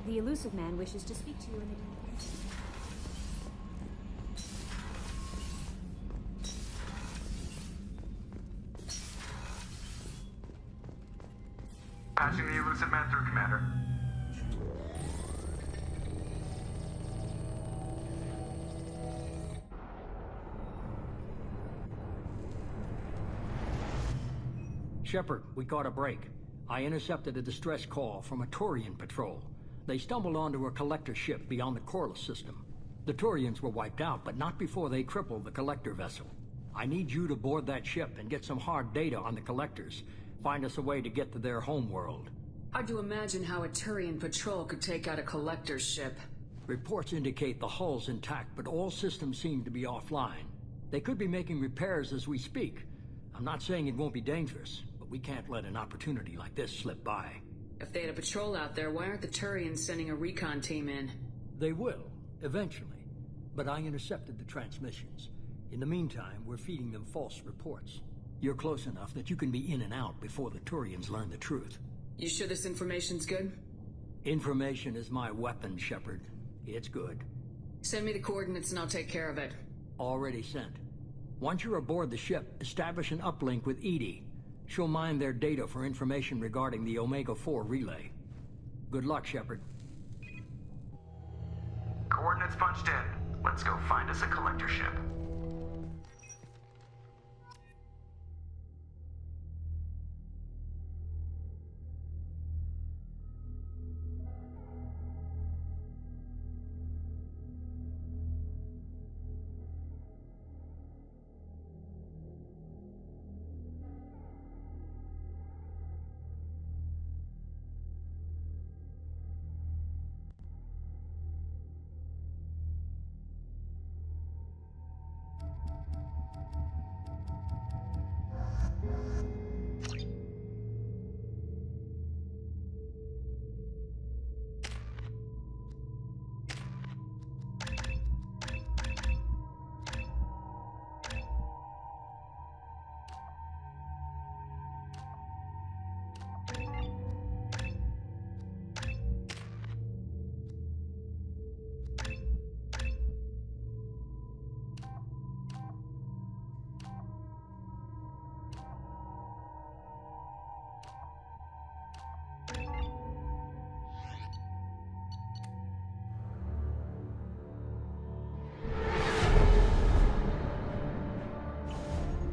The elusive man wishes to speak to you in the... Patching the elusive man through, Commander. Shepard, we caught a break. I intercepted a distress call from a Turian patrol. They stumbled onto a collector ship beyond the Corliss system. The Turians were wiped out, but not before they crippled the collector vessel. I need you to board that ship and get some hard data on the collectors. Find us a way to get to their homeworld. Hard to imagine how a Turian patrol could take out a collector's ship. Reports indicate the hull's intact, but all systems seem to be offline. They could be making repairs as we speak. I'm not saying it won't be dangerous, but we can't let an opportunity like this slip by. If they had a patrol out there, why aren't the Turians sending a recon team in? They will, eventually. But I intercepted the transmissions. In the meantime, we're feeding them false reports. You're close enough that you can be in and out before the Turians learn the truth. You sure this information's good? Information is my weapon, Shepard. It's good. Send me the coordinates and I'll take care of it. Already sent. Once you're aboard the ship, establish an uplink with Edie. She'll mine their data for information regarding the Omega-4 relay. Good luck, Shepard. Coordinates punched in. Let's go find us a collector ship.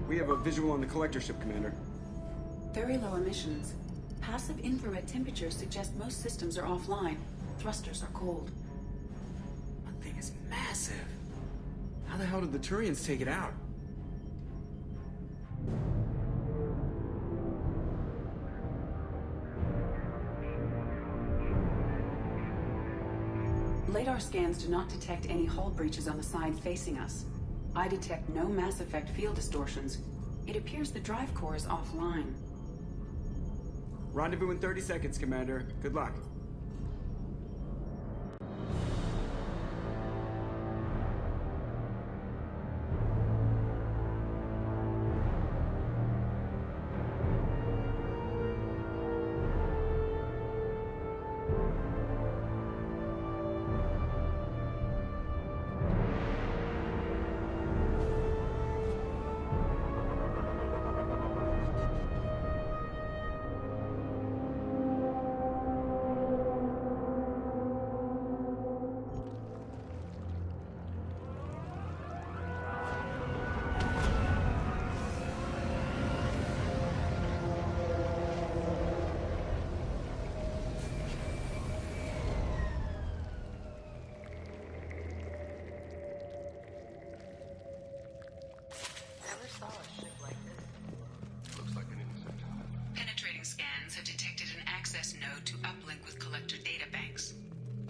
We have a visual on the collector ship, Commander. Very low emissions. Passive infrared temperatures suggest most systems are offline. Thrusters are cold. That thing is massive. How the hell did the Turians take it out? Radar scans do not detect any hull breaches on the side facing us. I detect no Mass Effect field distortions. It appears the drive core is offline. Rendezvous in 30 seconds, Commander. Good luck. Penetrating scans have detected an access node to uplink with collector data banks.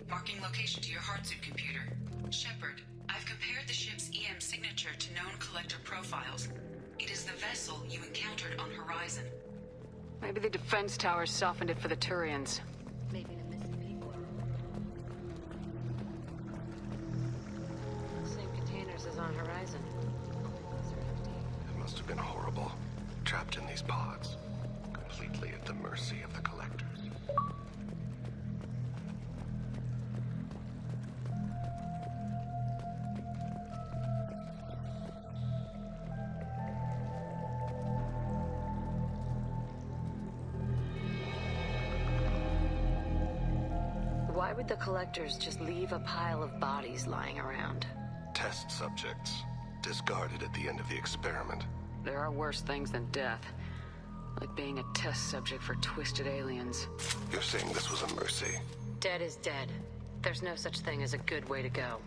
Marking location to your hardsuit computer. Shepard, I've compared the ship's EM signature to known collector profiles. It is the vessel you encountered on Horizon. Maybe the defense towers softened it for the Turians. Maybe the missing people. Same containers as on Horizon. It must have been horrible. Trapped in these pods. Completely at the mercy of the collectors. Why would the collectors just leave a pile of bodies lying around? Test subjects. Discarded at the end of the experiment. There are worse things than death. Like being a test subject for twisted aliens. You're saying this was a mercy? Dead is dead. There's no such thing as a good way to go.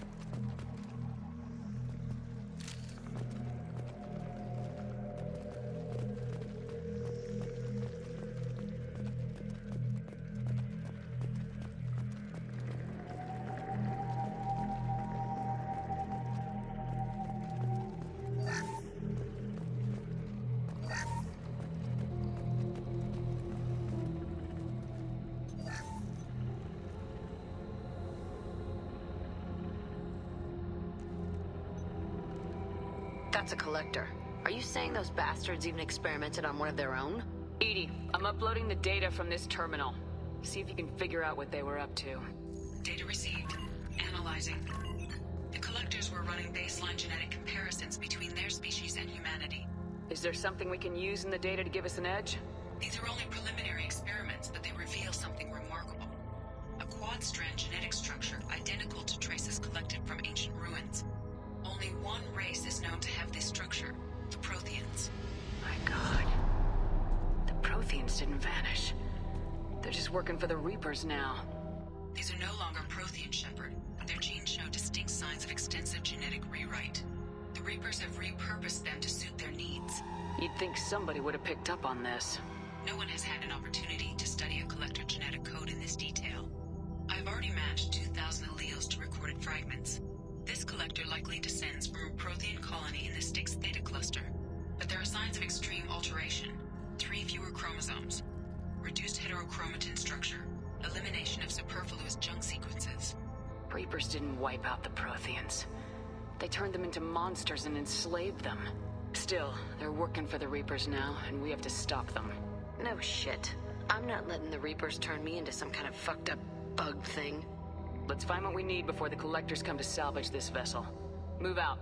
That's a collector. Are you saying those bastards even experimented on one of their own? Edie, I'm uploading the data from this terminal. See if you can figure out what they were up to. Data received. Analyzing. The collectors were running baseline genetic comparisons between their species and humanity. Is there something we can use in the data to give us an edge? These are only preliminary experiments, but they reveal something remarkable. A quad-strand genetic structure identical to traces collected from ancient ruins. Only one race is known to have this structure, the Protheans. My god. The Protheans didn't vanish. They're just working for the Reapers now. These are no longer Prothean, Shepard. Their genes show distinct signs of extensive genetic rewrite. The Reapers have repurposed them to suit their needs. You'd think somebody would have picked up on this. No one has had an opportunity to study a collector genetic code in this detail. I've already matched 2,000 alleles to recorded fragments. This collector likely descends from a Prothean colony in the Styx Theta cluster. But there are signs of extreme alteration. 3 fewer chromosomes. Reduced heterochromatin structure. Elimination of superfluous junk sequences. Reapers didn't wipe out the Protheans. They turned them into monsters and enslaved them. Still, they're working for the Reapers now, and we have to stop them. No shit. I'm not letting the Reapers turn me into some kind of fucked up bug thing. Let's find what we need before the collectors come to salvage this vessel. Move out.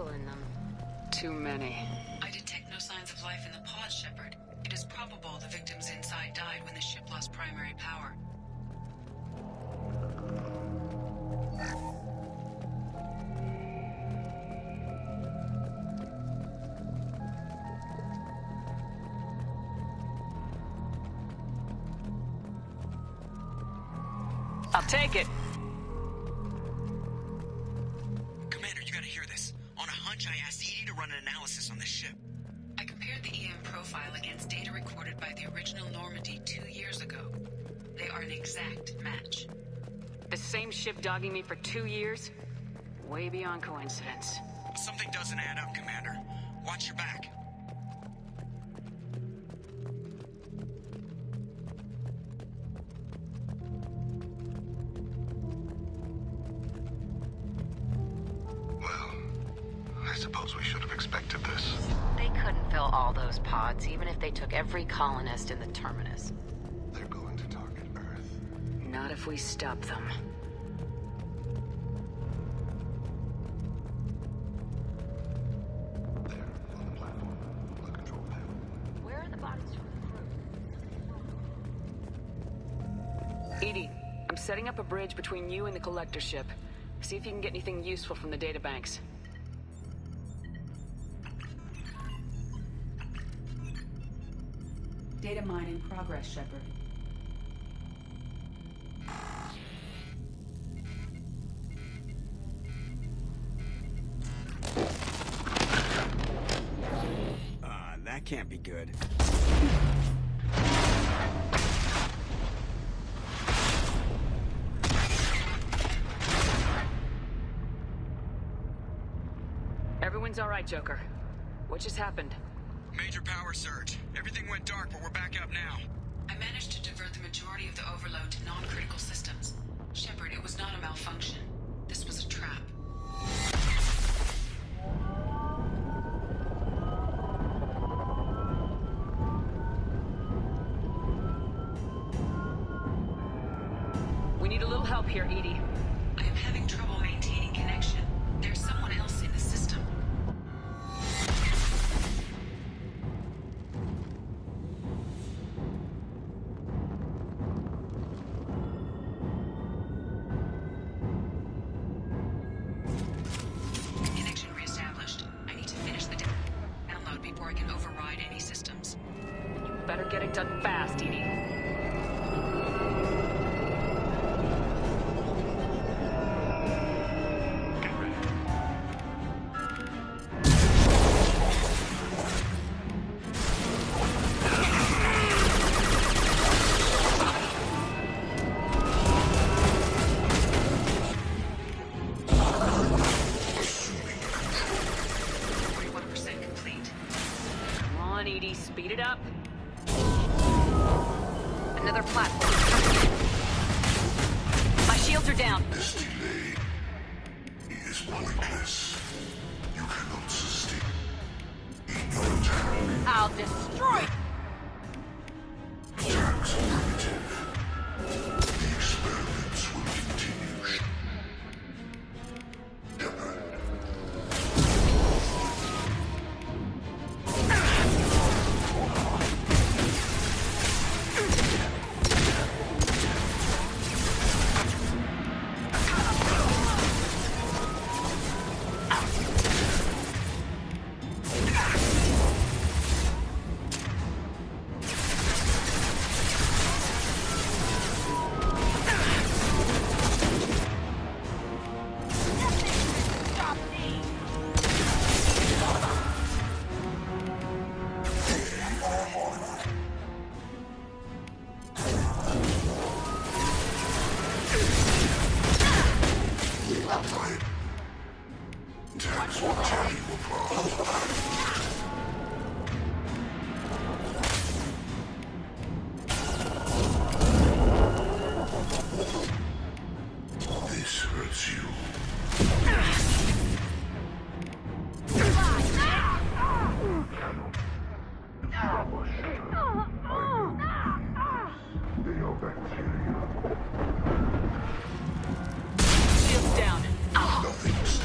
In them. Too many. I detect no signs of life in the pod, Shepard. It is probable the victims inside died when the ship lost primary power. I'll take it. I asked Edie to run an analysis on this ship. I compared the EM profile against data recorded by the original Normandy 2 years ago. They are an exact match. The same ship dogging me for 2 years? Way beyond coincidence. Something doesn't add up, Commander. Watch your back. I suppose we should have expected this. They couldn't fill all those pods, even if they took every colonist in the terminus. They're going to target Earth. Not if we stop them. There, on the platform. The control panel. Where are the bodies from the crew? Edie, I'm setting up a bridge between you and the collector ship. See if you can get anything useful from the databanks. Data mine in progress, Shepard. That can't be good. Everyone's alright, Joker. What just happened? Major power surge. Everything went dark, but we're back up now. I managed to divert the majority of the overload to non-critical systems. Shepard, it was not a malfunction. This was a trap. We need a little help here, Edie. I am having trouble maintaining connection. There's someone else in the system. Connection reestablished. I need to finish the download before I can override any systems. Then you better get it done fast, Edie. Speed it up. Another platform. My shields are down. This delay is pointless. You cannot sustain no attack. I'll destroy. Attacks are primitive. The experiments will continue. Shepard. Attacks will tear you apart. This hurts you. They are bacteria. Shields down. Nothing's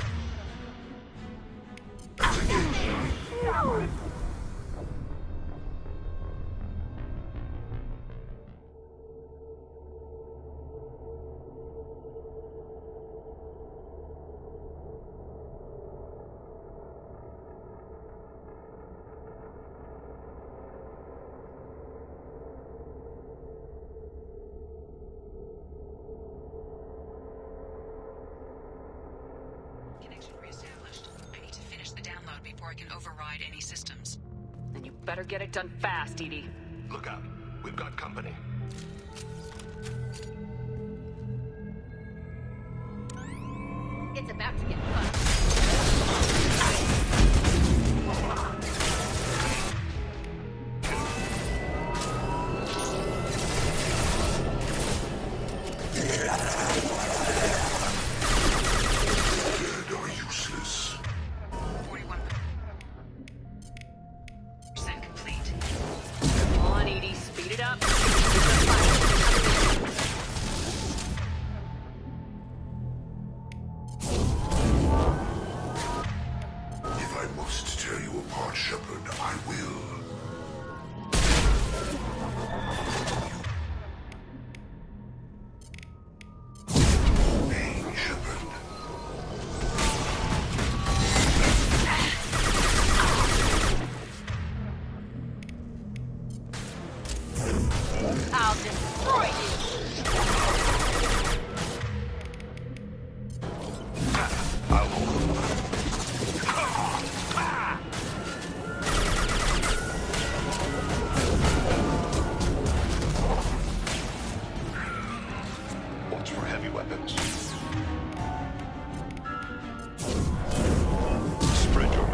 Connection reestablished. I need to finish the download before I can override any systems. Then you better get it done fast, Edie. Look out. We've got company. It's about to get fun. dead or useless. 41% complete. Come on, Edie, speed it up. If I must tear you apart, Shepard, I will. Pain, Shepard. I'll destroy you. Watch for heavy weapons. Spread your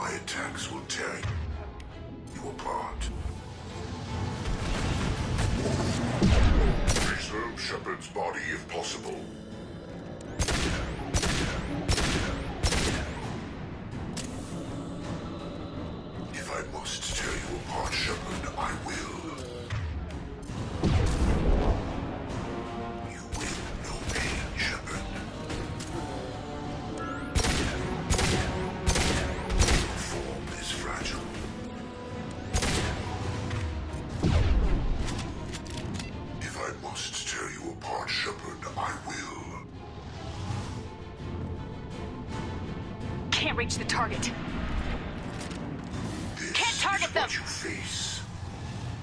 My attacks will tear you apart. Preserve Shepard's body if possible. If I must tear you apart, Shepard, I will. You will know pain, Shepard. Your form is fragile. If I must tear you apart, Shepard, I will. Can't reach the target. This Can't target is them! what you face.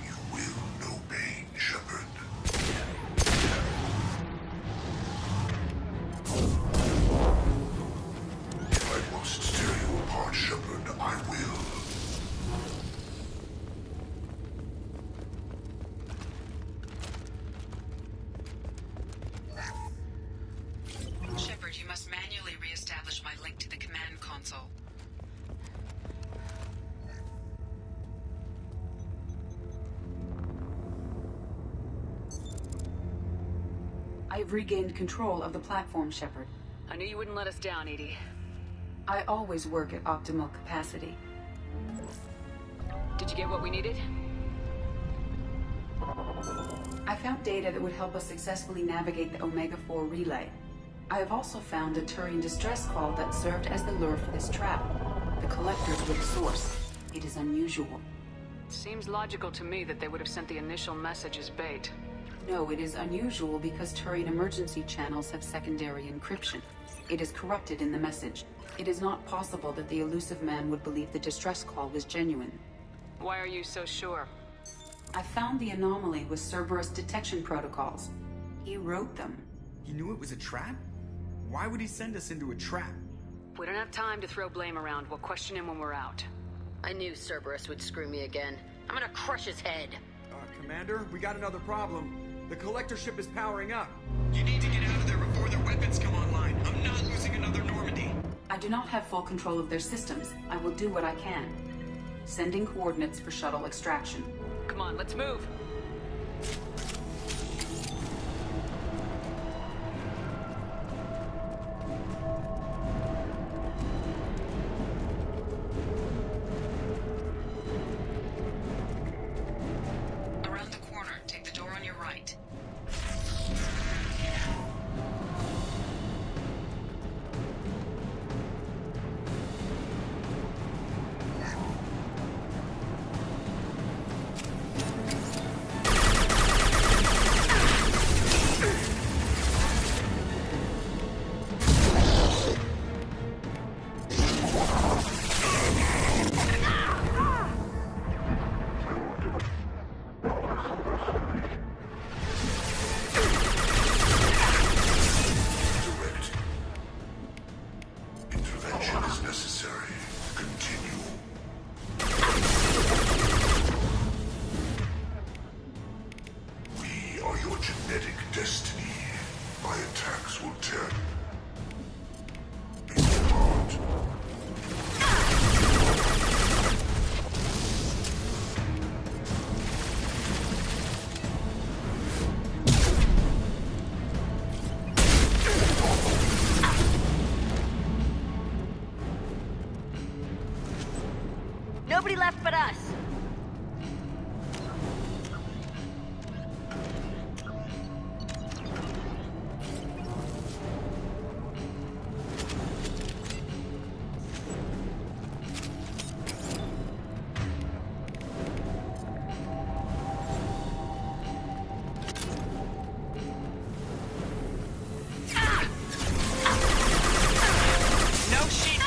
You will know pain, Shepard. If I must tear you apart, Shepard, I will. Shepard, you must manually re-establish my link to the command console. I've regained control of the platform, Shepard. I knew you wouldn't let us down, Edie. I always work at optimal capacity. Did you get what we needed? I found data that would help us successfully navigate the Omega-4 relay. I have also found a Turian distress call that served as the lure for this trap. The collectors were the source. It is unusual. Seems logical to me that they would have sent the initial message as bait. No, it is unusual because Turian emergency channels have secondary encryption. It is corrupted in the message. It is not possible that the elusive man would believe the distress call was genuine. Why are you so sure? I found the anomaly with Cerberus detection protocols. He wrote them. He knew it was a trap? Why would he send us into a trap? We don't have time to throw blame around. We'll question him when we're out. I knew Cerberus would screw me again. I'm gonna crush his head. Commander, we got another problem. The collector ship is powering up. You need to get out of there before their weapons come online. I'm not losing another Normandy. I do not have full control of their systems. I will do what I can. Sending coordinates for shuttle extraction. Come on, let's move. Around the corner, take the door on your right. Direct. Intervention is necessary. Continue. We are your genetic destiny. My attacks will tear you apart. Nobody left but us. No shit.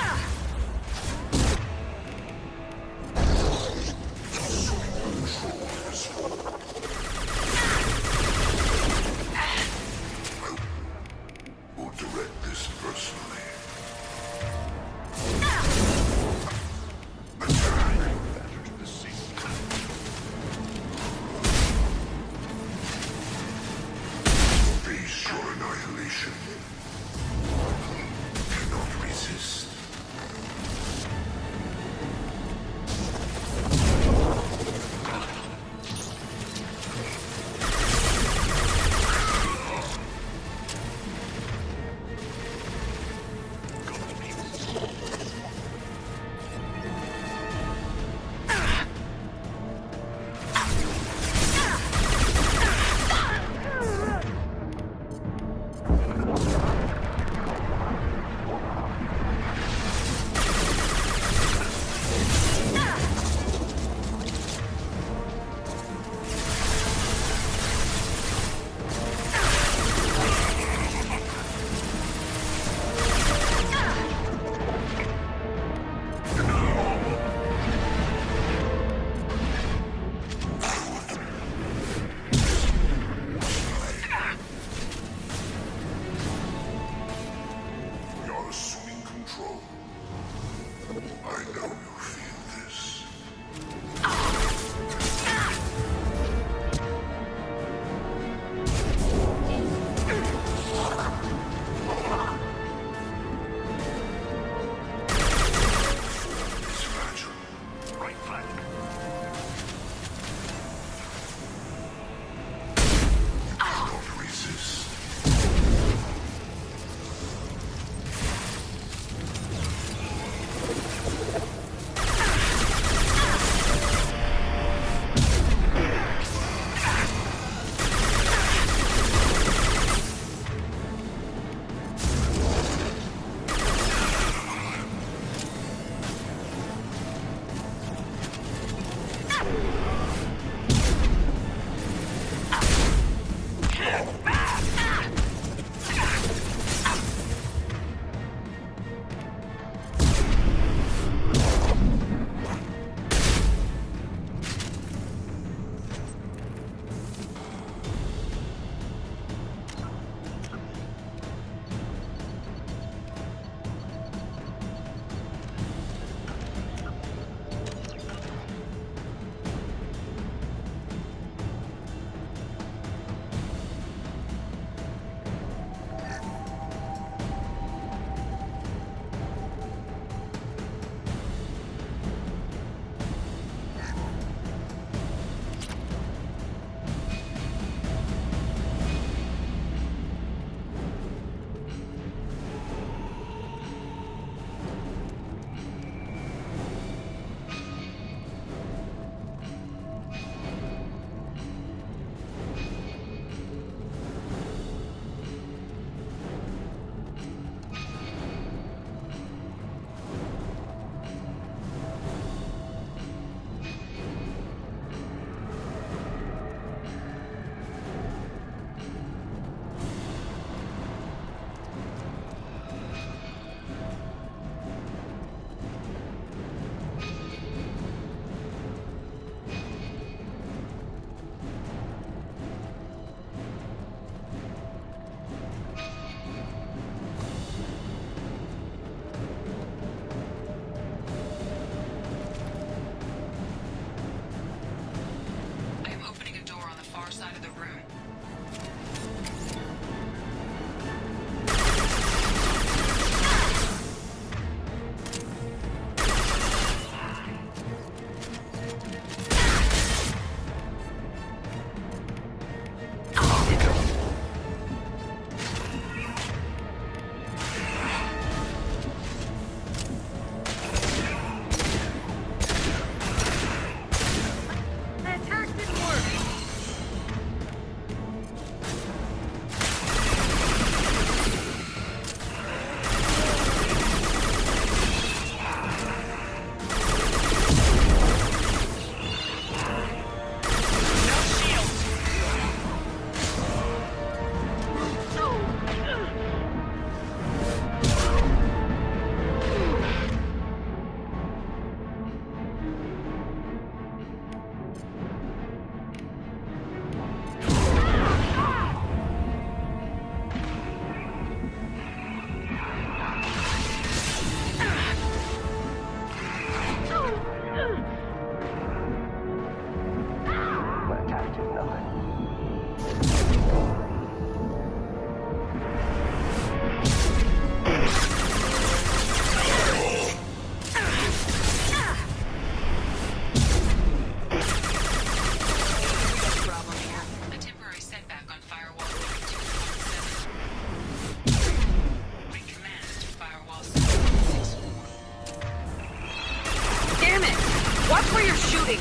Watch where you're shooting!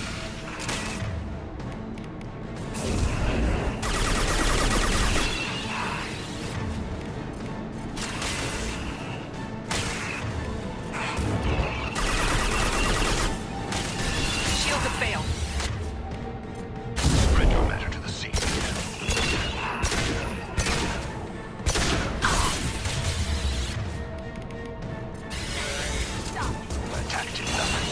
Shields have failed. Spread your matter to the scene. Attack did nothing.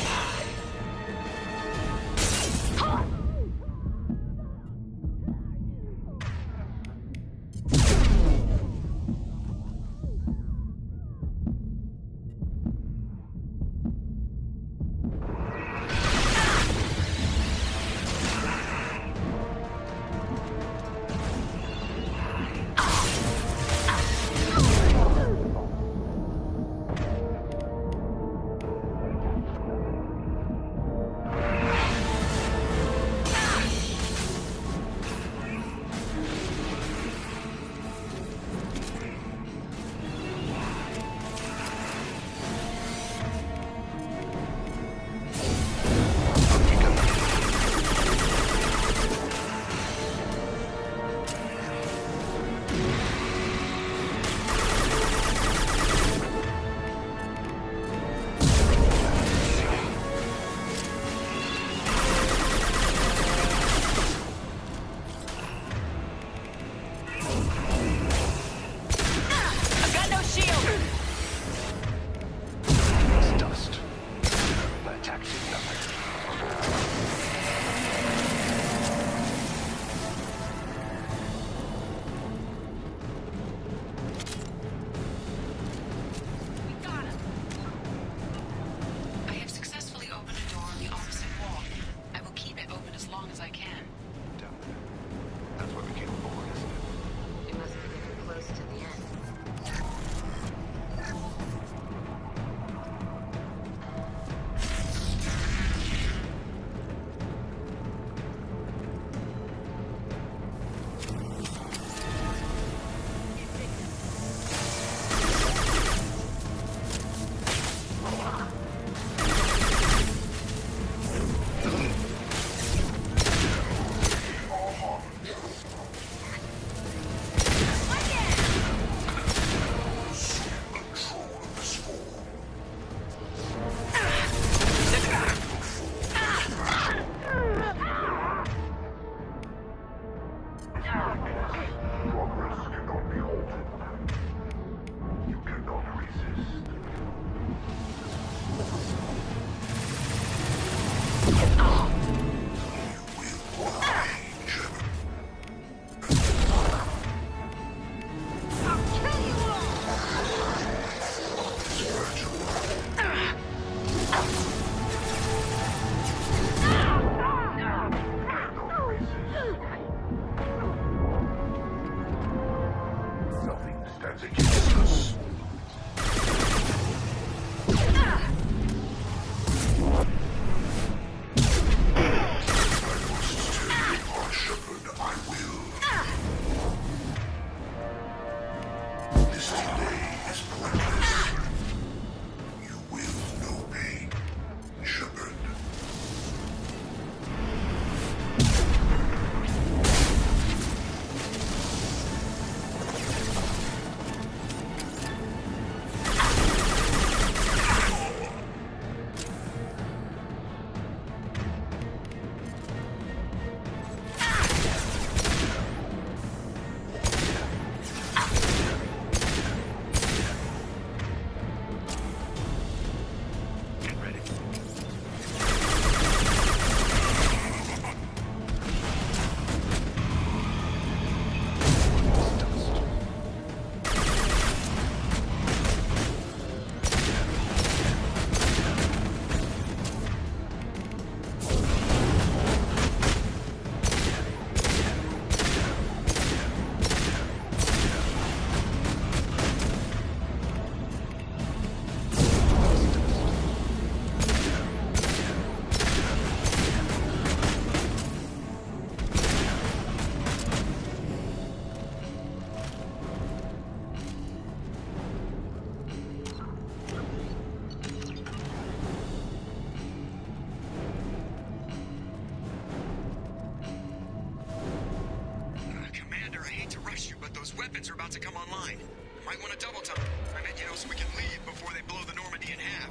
Those weapons are about to come online. Might want to double time. I meant, so we can leave before they blow the Normandy in half.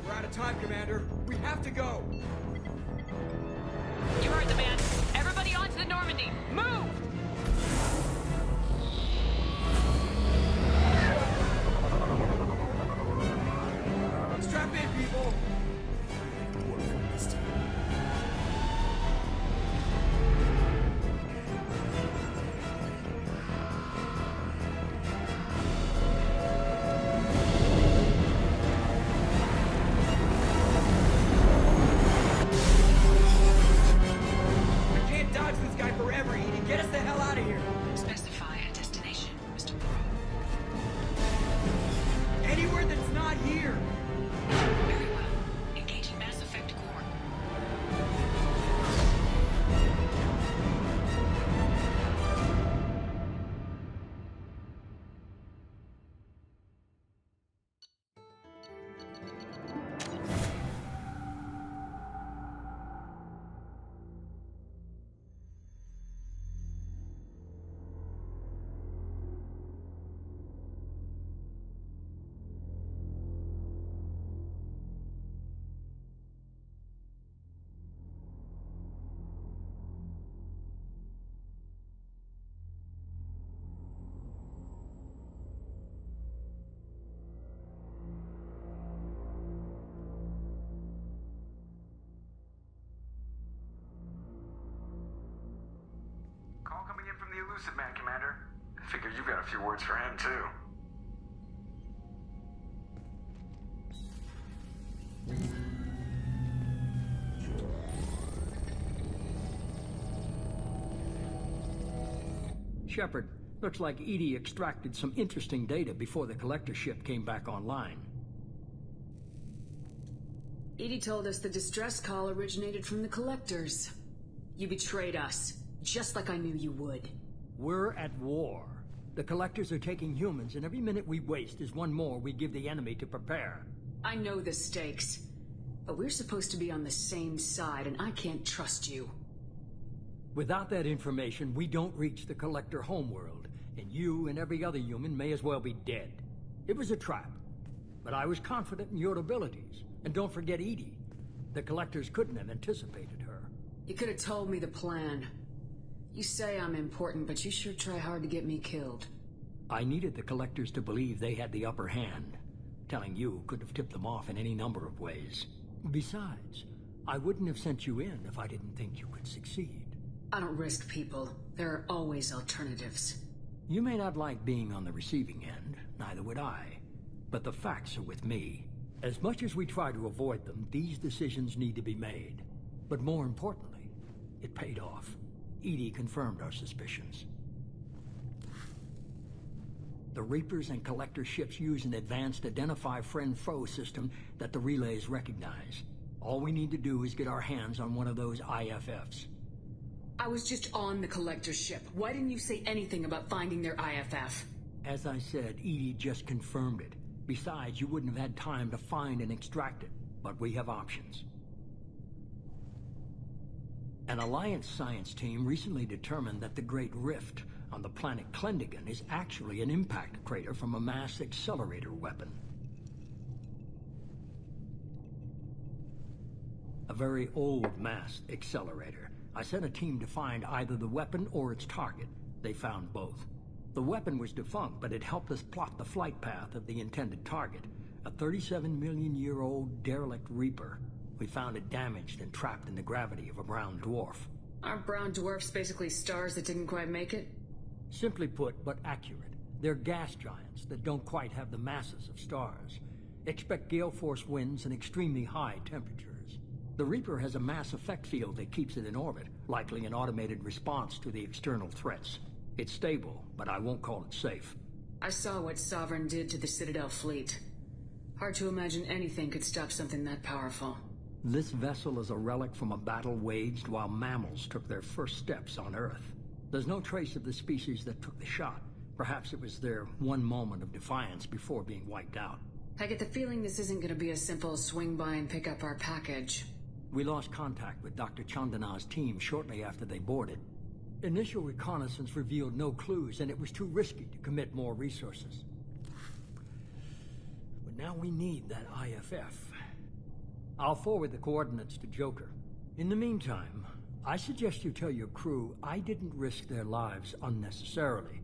We're out of time, Commander. We have to go. You heard the man. Everybody onto the Normandy. Move! Strap in, people. We can't dodge this guy forever, Edie. Get us the hell out of here. Specify a destination, Mr. Morrow. Anywhere that's not here. Very well. Engaging Mass Effect Core. Call coming in from the Elusive Man, Commander. I figure you've got a few words for him, too. Shepard, looks like Edie extracted some interesting data before the collector ship came back online. Edie told us the distress call originated from the collectors. You betrayed us, just like I knew you would. We're at war. The collectors are taking humans, and every minute we waste is one more we give the enemy to prepare. I know the stakes, but we're supposed to be on the same side, and I can't trust you. Without that information, we don't reach the collector homeworld, and you and every other human may as well be dead. It was a trap, but I was confident in your abilities. And don't forget Edie. The collectors couldn't have anticipated her. You could have told me the plan. You say I'm important, but you sure try hard to get me killed. I needed the collectors to believe they had the upper hand. Telling you could have tipped them off in any number of ways. Besides, I wouldn't have sent you in if I didn't think you could succeed. I don't risk people. There are always alternatives. You may not like being on the receiving end, neither would I. But the facts are with me. As much as we try to avoid them, these decisions need to be made. But more importantly, it paid off. Edie confirmed our suspicions. The Reapers and Collector ships use an advanced Identify Friend-Foe system that the relays recognize. All we need to do is get our hands on one of those IFFs. I was just on the Collector ship. Why didn't you say anything about finding their IFF? As I said, Edie just confirmed it. Besides, you wouldn't have had time to find and extract it. But we have options. An Alliance science team recently determined that the Great Rift on the planet Klendigan is actually an impact crater from a mass accelerator weapon. A very old mass accelerator. I sent a team to find either the weapon or its target. They found both. The weapon was defunct, but it helped us plot the flight path of the intended target. A 37-million-year-old derelict Reaper. We found it damaged and trapped in the gravity of a brown dwarf. Aren't brown dwarfs basically stars that didn't quite make it? Simply put, but accurate. They're gas giants that don't quite have the masses of stars. Expect gale force winds and extremely high temperatures. The Reaper has a mass effect field that keeps it in orbit, likely an automated response to the external threats. It's stable, but I won't call it safe. I saw what Sovereign did to the Citadel fleet. Hard to imagine anything could stop something that powerful. This vessel is a relic from a battle waged while mammals took their first steps on Earth. There's no trace of the species that took the shot. Perhaps it was their one moment of defiance before being wiped out. I get the feeling this isn't gonna be a simple swing by and pick up our package. We lost contact with Dr. Chandana's team shortly after they boarded. Initial reconnaissance revealed no clues, and it was too risky to commit more resources. But now we need that IFF. I'll forward the coordinates to Joker. In the meantime, I suggest you tell your crew I didn't risk their lives unnecessarily.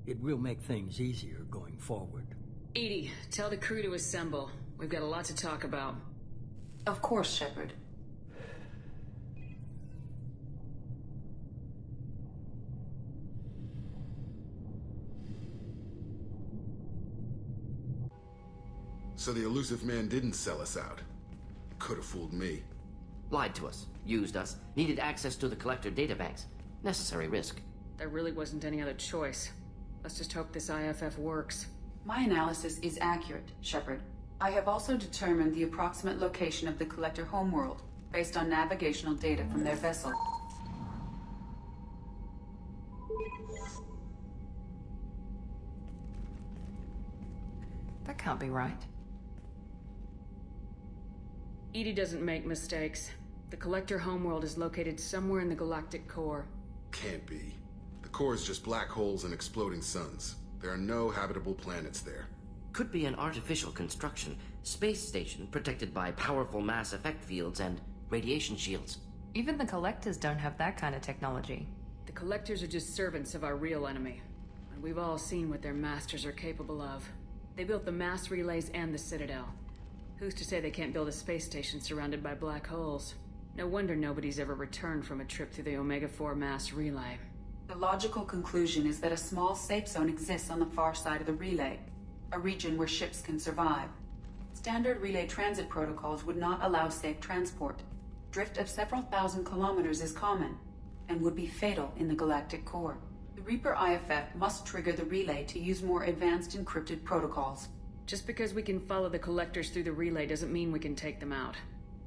It will make things easier going forward. Edie, tell the crew to assemble. We've got a lot to talk about. Of course, Shepard. So the elusive man didn't sell us out. Could have fooled me. Lied to us, used us, needed access to the collector databanks. Necessary risk. There really wasn't any other choice. Let's just hope this IFF works. My analysis is accurate, Shepard. I have also determined the approximate location of the collector homeworld, based on navigational data from their vessel. That can't be right. Edie doesn't make mistakes. The collector homeworld is located somewhere in the galactic core. Can't be. The core is just black holes and exploding suns. There are no habitable planets there. Could be an artificial construction, space station protected by powerful mass effect fields and radiation shields. Even the collectors don't have that kind of technology. The collectors are just servants of our real enemy. And we've all seen what their masters are capable of. They built the mass relays and the Citadel. Who's to say they can't build a space station surrounded by black holes? No wonder nobody's ever returned from a trip through the Omega-4 mass relay. The logical conclusion is that a small safe zone exists on the far side of the relay, a region where ships can survive. Standard relay transit protocols would not allow safe transport. Drift of several thousand kilometers is common, and would be fatal in the galactic core. The Reaper IFF must trigger the relay to use more advanced encrypted protocols. Just because we can follow the collectors through the relay doesn't mean we can take them out.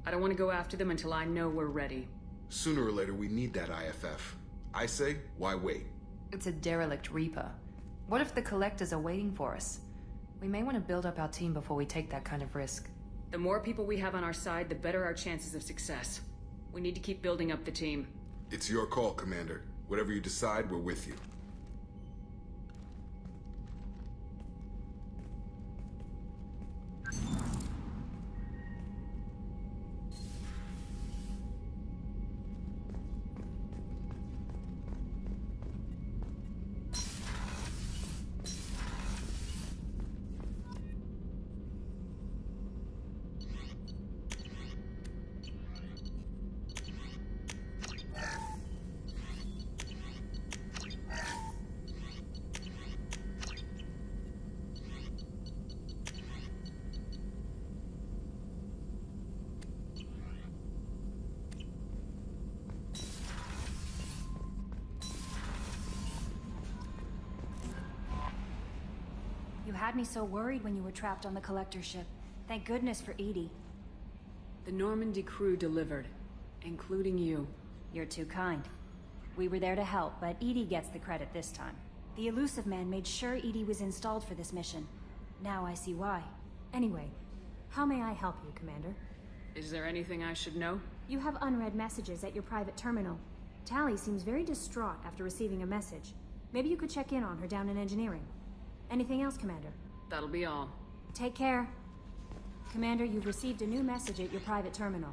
I don't want to go after them until I know we're ready. Sooner or later, we need that IFF. I say, why wait? It's a derelict Reaper. What if the collectors are waiting for us? We may want to build up our team before we take that kind of risk. The more people we have on our side, the better our chances of success. We need to keep building up the team. It's your call, Commander. Whatever you decide, we're with you. You had me so worried when you were trapped on the collector ship. Thank goodness for Edie. The Normandy crew delivered, including you. You're too kind. We were there to help, but Edie gets the credit this time. The elusive man made sure Edie was installed for this mission. Now I see why. Anyway, how may I help you, Commander? Is there anything I should know? You have unread messages at your private terminal. Tally seems very distraught after receiving a message. Maybe you could check in on her down in engineering. Anything else, Commander? That'll be all. Take care. Commander, you've received a new message at your private terminal.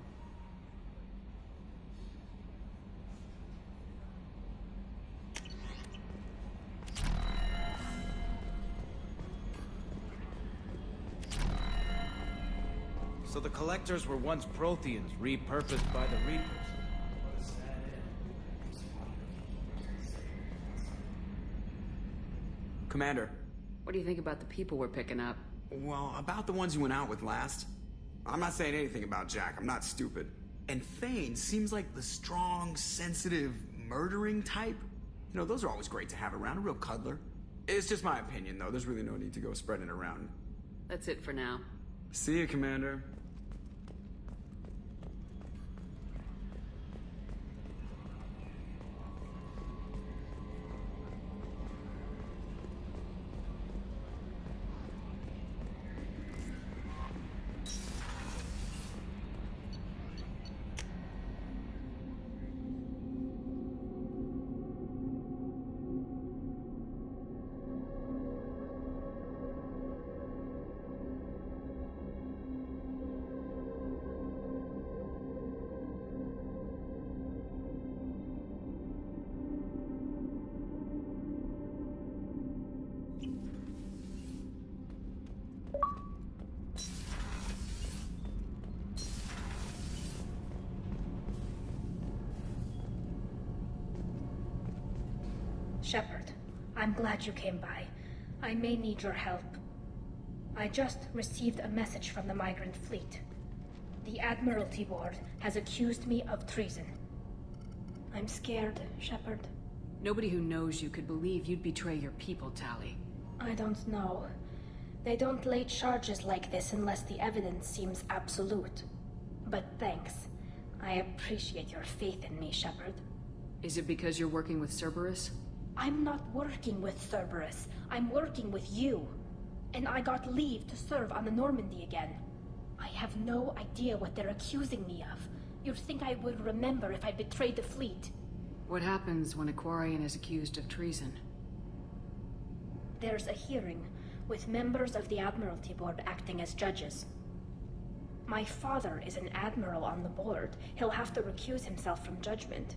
So the collectors were once Protheans, repurposed by the Reapers. Commander. What do you think about the people we're picking up? Well, about the ones you went out with last. I'm not saying anything about Jack, I'm not stupid. And Thane seems like the strong, sensitive, murdering type. You know, those are always great to have around, a real cuddler. It's just my opinion, though. There's really no need to go spreading it around. That's it for now. See you, Commander. Shepard, I'm glad you came by. I may need your help. I just received a message from the migrant fleet. The Admiralty Board has accused me of treason. I'm scared, Shepard. Nobody who knows you could believe you'd betray your people, Tali. I don't know. They don't lay charges like this unless the evidence seems absolute. But thanks. I appreciate your faith in me, Shepard. Is it because you're working with Cerberus? I'm not working with Cerberus. I'm working with you. And I got leave to serve on the Normandy again. I have no idea what they're accusing me of. You'd think I would remember if I betrayed the fleet. What happens when a Quarian is accused of treason? There's a hearing, with members of the Admiralty Board acting as judges. My father is an admiral on the board. He'll have to recuse himself from judgment.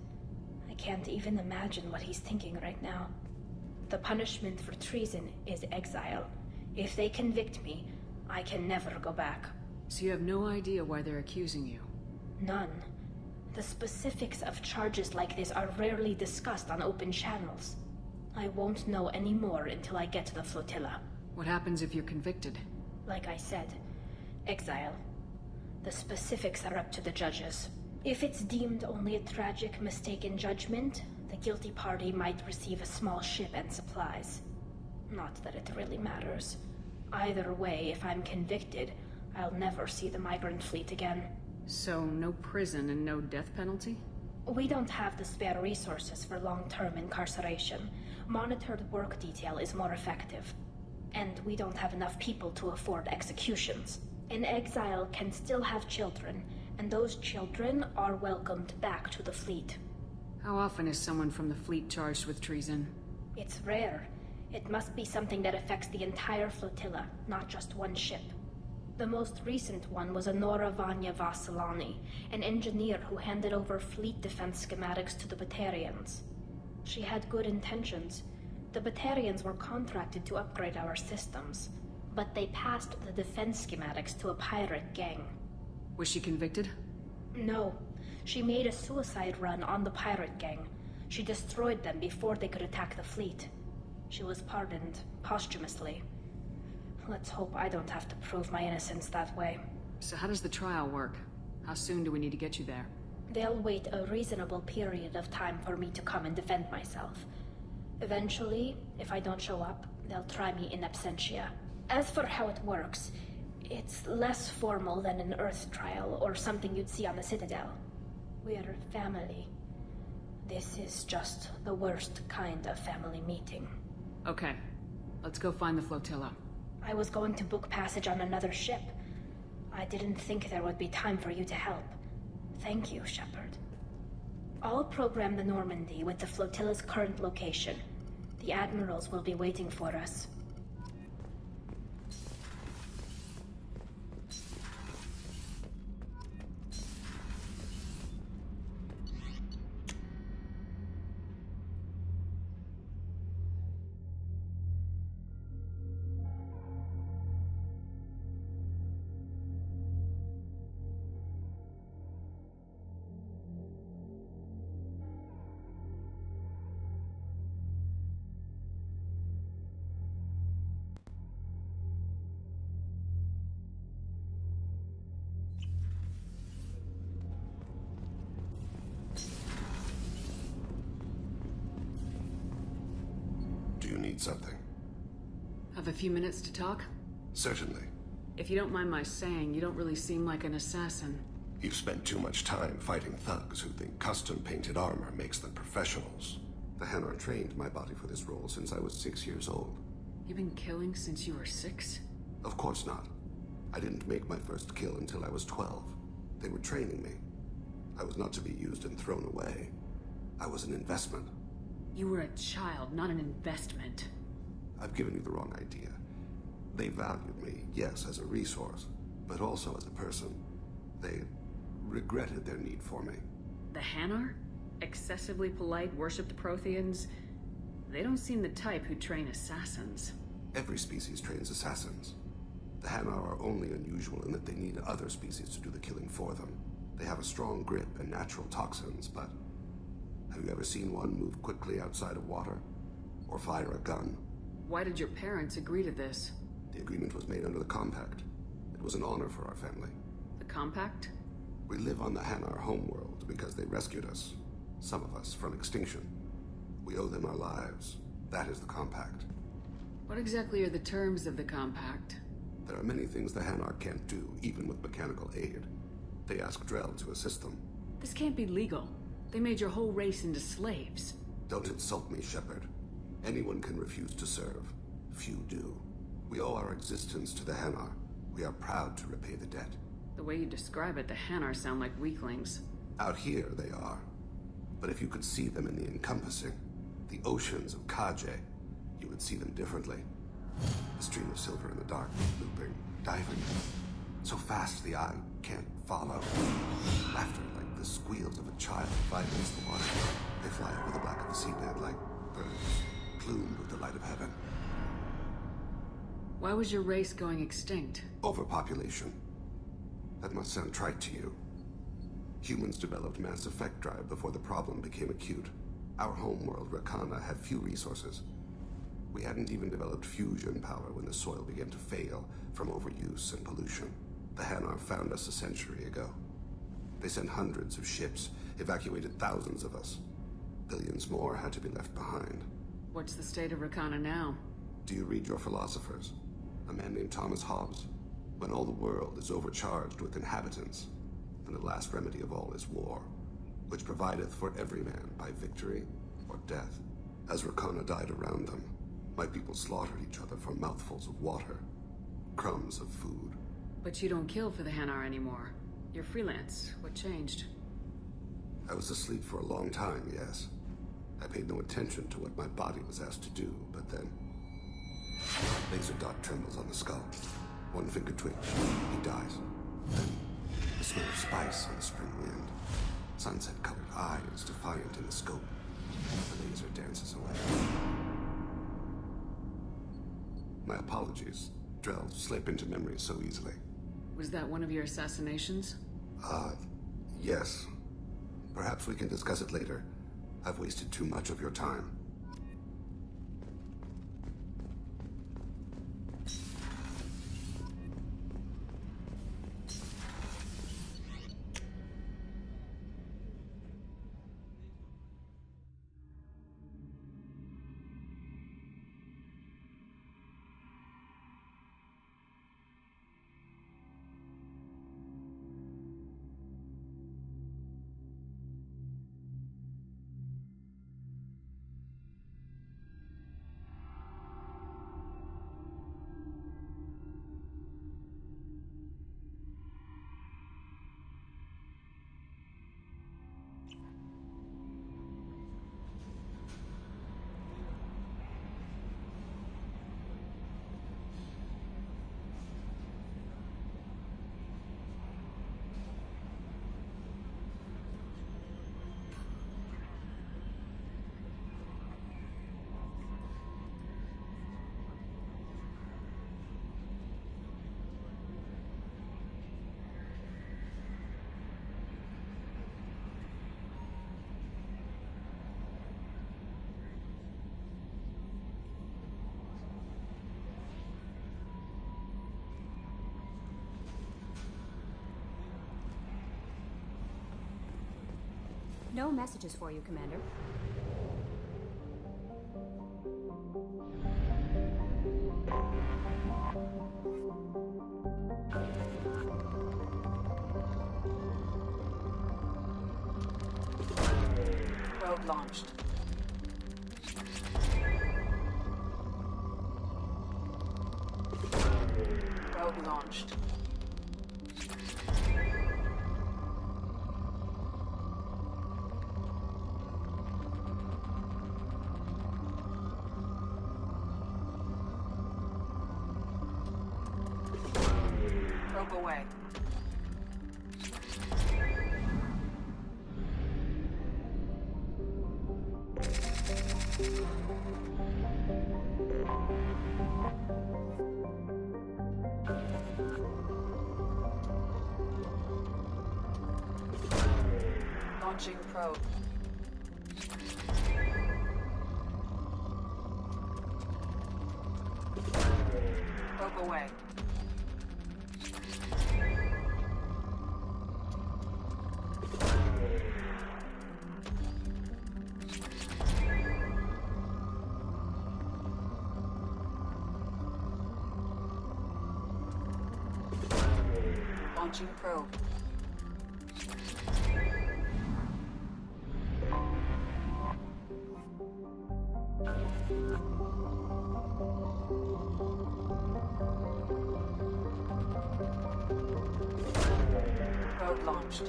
I can't even imagine what he's thinking right now. The punishment for treason is exile. If they convict me, I can never go back. So you have no idea why they're accusing you? None. The specifics of charges like this are rarely discussed on open channels. I won't know any more until I get to the flotilla. What happens if you're convicted? Like I said, exile. The specifics are up to the judges. If it's deemed only a tragic mistake in judgment, the guilty party might receive a small ship and supplies. Not that it really matters. Either way, if I'm convicted, I'll never see the migrant fleet again. So, no prison and no death penalty? We don't have the spare resources for long-term incarceration. Monitored work detail is more effective. And we don't have enough people to afford executions. An exile can still have children, and those children are welcomed back to the fleet. How often is someone from the fleet charged with treason? It's rare. It must be something that affects the entire flotilla, not just one ship. The most recent one was Anora Vanya Vasilani, an engineer who handed over fleet defense schematics to the Batarians. She had good intentions. The Batarians were contracted to upgrade our systems, but they passed the defense schematics to a pirate gang. Was she convicted? No. She made a suicide run on the pirate gang. She destroyed them before they could attack the fleet. She was pardoned posthumously. Let's hope I don't have to prove my innocence that way. So how does the trial work? How soon do we need to get you there? They'll wait a reasonable period of time for me to come and defend myself. Eventually, if I don't show up, they'll try me in absentia. As for how it works, it's less formal than an Earth trial or something you'd see on the Citadel. We're family. This is just the worst kind of family meeting. Okay. Let's go find the flotilla. I was going to book passage on another ship. I didn't think there would be time for you to help. Thank you, Shepard. I'll program the Normandy with the flotilla's current location. The admirals will be waiting for us. Do you need something? Have a few minutes to talk? Certainly. If you don't mind my saying, you don't really seem like an assassin. You've spent too much time fighting thugs who think custom-painted armor makes them professionals. The Hanar trained my body for this role since I was 6 years old. You've been killing since you were 6? Of course not. I didn't make my first kill until I was 12. They were training me. I was not to be used and thrown away. I was an investment. You were a child, not an investment. I've given you the wrong idea. They valued me, yes, as a resource, but also as a person. They regretted their need for me. The Hanar? Excessively polite, worship the Protheans? They don't seem the type who train assassins. Every species trains assassins. The Hanar are only unusual in that they need other species to do the killing for them. They have a strong grip and natural toxins, but have you ever seen one move quickly outside of water? Or fire a gun? Why did your parents agree to this? The agreement was made under the Compact. It was an honor for our family. The Compact? We live on the Hanar homeworld because they rescued us. Some of us from extinction. We owe them our lives. That is the Compact. What exactly are the terms of the Compact? There are many things the Hanar can't do, even with mechanical aid. They ask Drell to assist them. This can't be legal. They made your whole race into slaves. Don't insult me, Shepard. Anyone can refuse to serve. Few do. We owe our existence to the Hanar. We are proud to repay the debt. The way you describe it, the Hanar sound like weaklings. Out here, they are. But if you could see them in the encompassing, the oceans of Kaje, you would see them differently. A stream of silver in the dark, looping, diving. So fast the eye can't follow. Laughter like the squeals of a child vibrates the water. They fly over the black of the seabed like birds, plumed with the light of heaven. Why was your race going extinct? Overpopulation. That must sound trite to you. Humans developed mass effect drive before the problem became acute. Our homeworld, Rakana, had few resources. We hadn't even developed fusion power when the soil began to fail from overuse and pollution. The Hanar found us a century ago. They sent hundreds of ships, evacuated thousands of us. Billions more had to be left behind. What's the state of Rakana now? Do you read your philosophers? A man named Thomas Hobbes. When all the world is overcharged with inhabitants, and the last remedy of all is war, which provideth for every man by victory or death. As Rakana died around them, my people slaughtered each other for mouthfuls of water, crumbs of food. But you don't kill for the Hanar anymore. You're freelance. What changed? I was asleep for a long time, yes. I paid no attention to what my body was asked to do, but then... Laser dot trembles on the skull. One finger twitch. He dies. Then, the smell of spice on the spring wind. Sunset-colored eyes defiant in the scope. The laser dances away. My apologies. Drell slip into memory so easily. Was that one of your assassinations? Yes. Perhaps we can discuss it later. I've wasted too much of your time. No messages for you, Commander. Probe launched. Probe launched. Probe away. Launching probe. Probe away. Launching probe. Probe launched.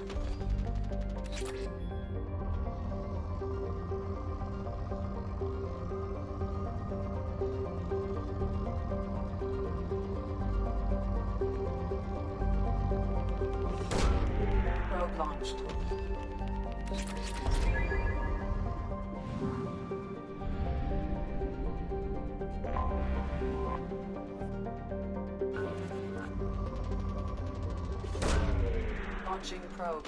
Probe launched. Launching probe.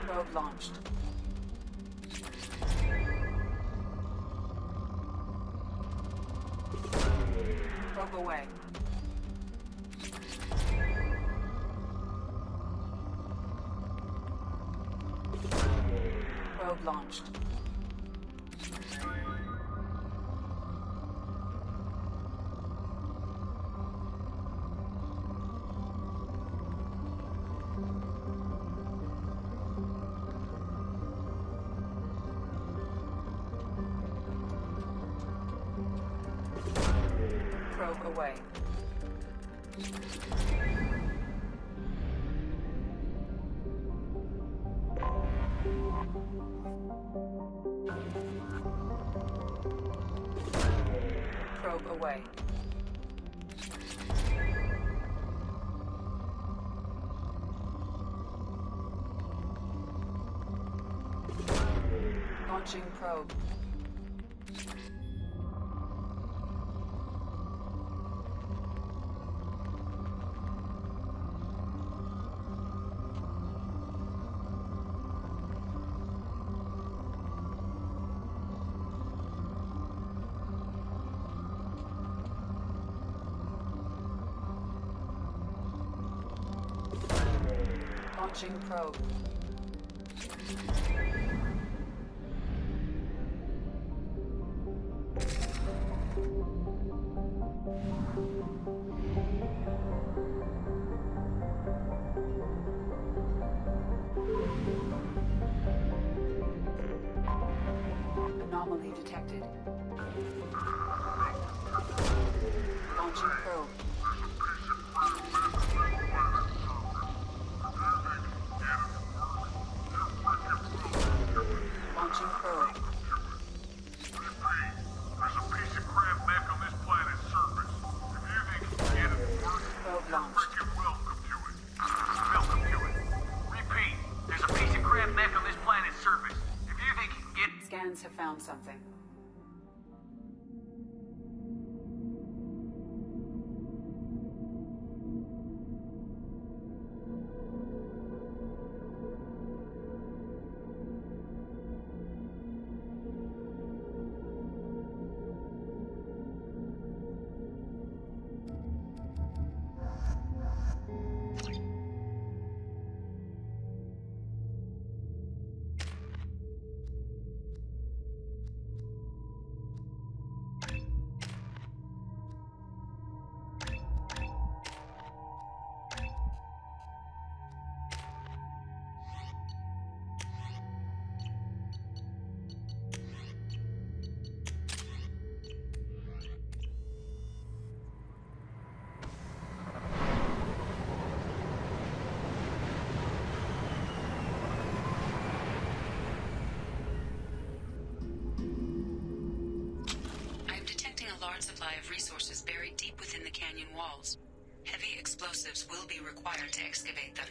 Probe launched. Probe away. Probe launched. Probe away. Probe away. Launching probe. Launching probe. Anomaly detected. Launching probe. Launching probe. There's a piece of crap mech on this planet's surface. If you think you can get it to work, Probe launched. freaking welcome to it. Welcome to it. Repeat, there's a piece of crap mech on this planet's surface. If you think you can get... Scans have found something. supply of resources buried deep within the canyon walls. Heavy explosives will be required to excavate them.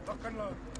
Lock and load.